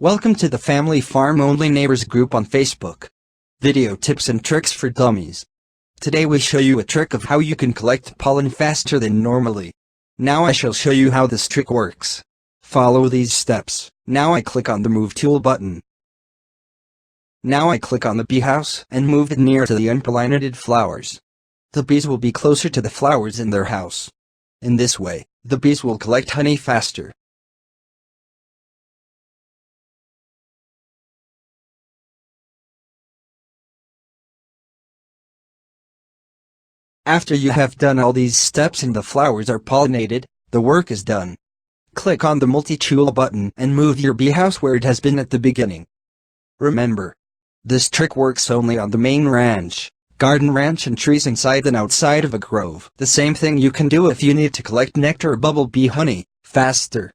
Welcome to the Family Farm Only Neighbors group on Facebook. Video tips and tricks for dummies. Today we show you a trick of how you can collect pollen faster than normally. Now I shall show you how this trick works. Follow these steps. Now I click on the Move Tool button. Now I click on the Beehouse and move it near to the unpollinated flowers. The bees will be closer to the flowers in their house. In this way, the bees will collect honey faster. After you have done all these steps and the flowers are pollinated, the work is done. Click on the multi-tool button and move your beehouse where it has been at the beginning. Remember, this trick works only on the main ranch, garden ranch and trees inside and outside of a grove. The same thing you can do if you need to collect nectar or bumblebee honey faster.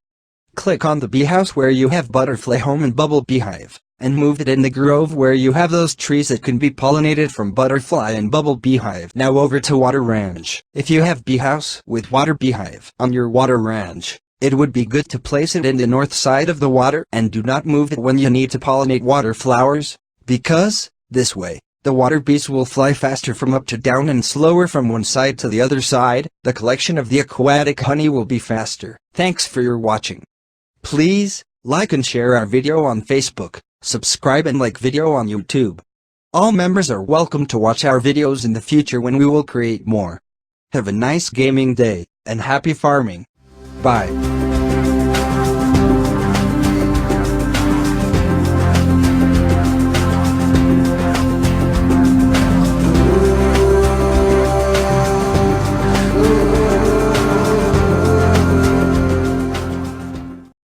Click on the beehouse where you have butterfly home and bumblebee beehive, and move it in the grove where you have those trees that can be pollinated from butterfly and bumblebee beehive. Now over to water ranch. If you have beehouse with water beehive on your water ranch, it would be good to place it in the north side of the water and do not move it when you need to pollinate water flowers, because, this way, the water bees will fly faster from up to down and slower from one side to the other side. The collection of the aquatic honey will be faster. Thanks for your watching. Please, like and share our video on Facebook, subscribe and like video on YouTube. All members are welcome to watch our videos in the future when we will create more. Have a nice gaming day, and happy farming. Bye.